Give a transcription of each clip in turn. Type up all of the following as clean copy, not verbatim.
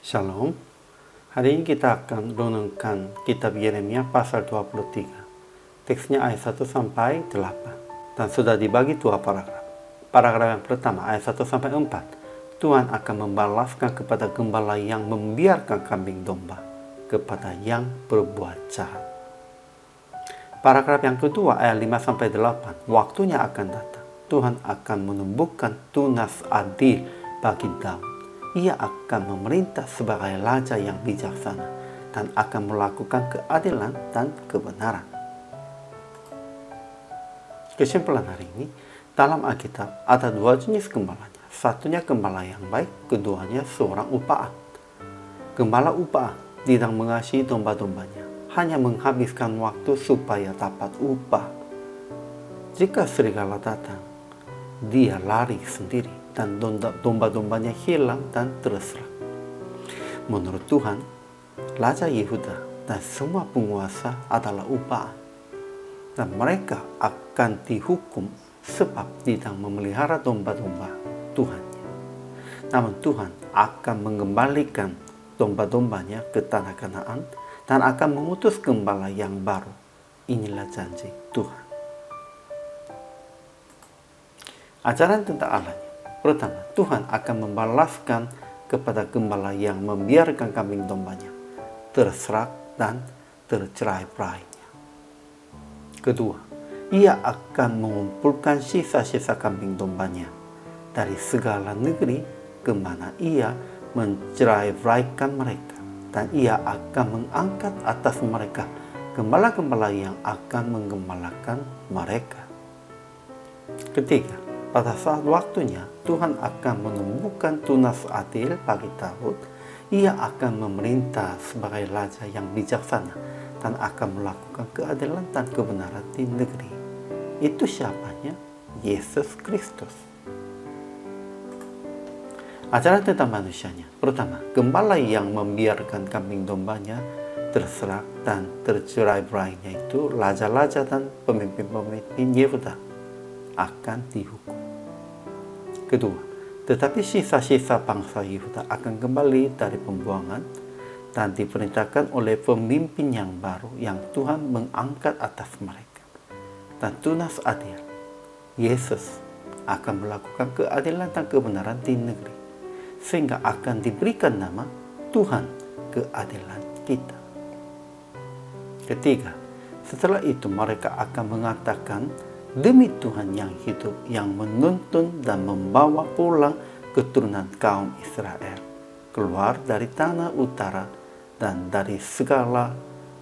Shalom. Hari ini kita akan renungkan kitab Yeremia pasal 23. Teksnya ayat 1 sampai 8. Dan sudah dibagi dua paragraf. Paragraf yang pertama ayat 1 sampai 4. Tuhan akan membalaskan kepada gembala yang membiarkan kambing domba kepada yang berbuat jahat. Paragraf yang kedua ayat 5 sampai 8. Waktunya akan datang. Tuhan akan menumbuhkan tunas adil bagi Daud. Ia akan memerintah sebagai raja yang bijaksana dan akan melakukan keadilan dan kebenaran. Kesimpulan hari ini, dalam Alkitab ada dua jenis gembalanya. Satunya gembala yang baik, keduanya seorang upaan. Gembala upaan tidak mengasihi domba-dombanya, hanya menghabiskan waktu supaya dapat upah. Jika serigala datang, dia lari sendiri dan domba-dombanya hilang dan terserah. Menurut Tuhan, Raja Yehuda dan semua penguasa adalah upaan, dan mereka akan dihukum sebab tidak memelihara domba-domba Tuhannya. Namun Tuhan akan mengembalikan domba-dombanya ke tanah Kanaan dan akan mengutus gembala yang baru. Inilah janji Tuhan. Ajaran tentang Allahnya. Pertama, Tuhan akan membalaskan kepada gembala yang membiarkan kambing dombanya terserak dan tercerai-berainya. Kedua, ia akan mengumpulkan sisa-sisa kambing dombanya dari segala negeri kemana ia mencerai-beraikan mereka, dan ia akan mengangkat atas mereka gembala-gembala yang akan menggembalakan mereka. Ketiga, pada saat waktunya, Tuhan akan menumbuhkan tunas adil bagi Daud. Ia akan memerintah sebagai raja yang bijaksana dan akan melakukan keadilan dan kebenaran di negeri. Itu siapanya? Yesus Kristus. Ajaran tentang manusianya. Pertama, gembala yang membiarkan kambing dombanya terserak dan tercerai-berainya itu raja-raja dan pemimpin-pemimpin Yehuda akan dihukum. Kedua, tetapi sisa-sisa bangsa Yehuda akan kembali dari pembuangan dan diperintahkan oleh pemimpin yang baru yang Tuhan mengangkat atas mereka. Dan tunas adil, Yesus akan melakukan keadilan dan kebenaran di negeri, sehingga akan diberikan nama Tuhan keadilan kita. Ketiga, setelah itu mereka akan mengatakan, demi Tuhan yang hidup, yang menuntun dan membawa pulang keturunan kaum Israel keluar dari tanah utara dan dari segala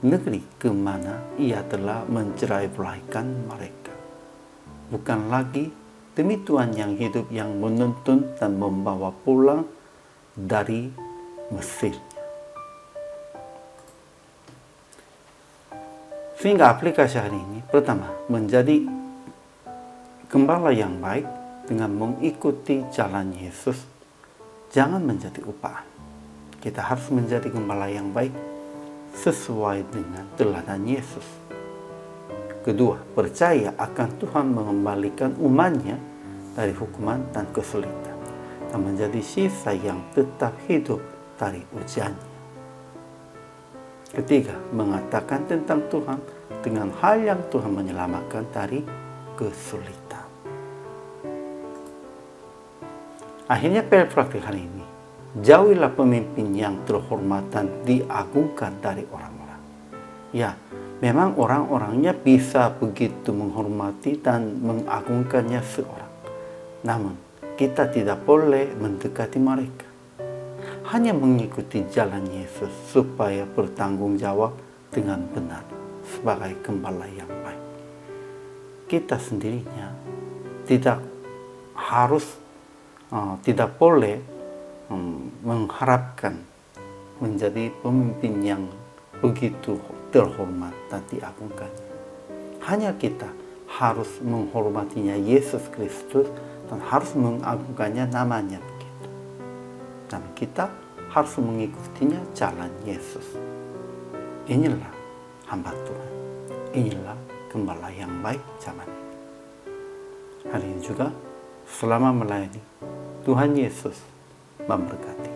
negeri kemana ia telah mencerai-beraikan mereka. Bukan lagi demi Tuhan yang hidup, yang menuntun dan membawa pulang dari Mesir. Sehingga aplikasi hari ini, pertama, menjadi gembala yang baik dengan mengikuti jalan Yesus. Jangan menjadi upaan. Kita harus menjadi gembala yang baik sesuai dengan teladan Yesus. Kedua, percaya akan Tuhan mengembalikan umatnya dari hukuman dan kesulitan dan menjadi sisa yang tetap hidup dari ujiannya. Ketiga, mengatakan tentang Tuhan dengan hal yang Tuhan menyelamatkan dari kesulitan. Akhirnya praktik hari ini, jauhilah pemimpin yang terhormat dan diagungkan dari orang-orang. Ya, memang orang-orangnya bisa begitu menghormati dan mengagungkannya seorang. Namun, kita tidak boleh mendekati mereka. Hanya mengikuti jalan Yesus supaya bertanggung jawab dengan benar sebagai gembala yang baik. Kita sendirinya tidak boleh mengharapkan menjadi pemimpin yang begitu terhormat dan diagungkan. Hanya kita harus menghormatinya Yesus Kristus dan harus mengagungkannya namanya begitu. Dan kita harus mengikutinya jalan Yesus. Inilah hamba Tuhan. Inilah gembala yang baik zaman ini. Hari ini juga selama melayani, Tuhan Yesus memberkati.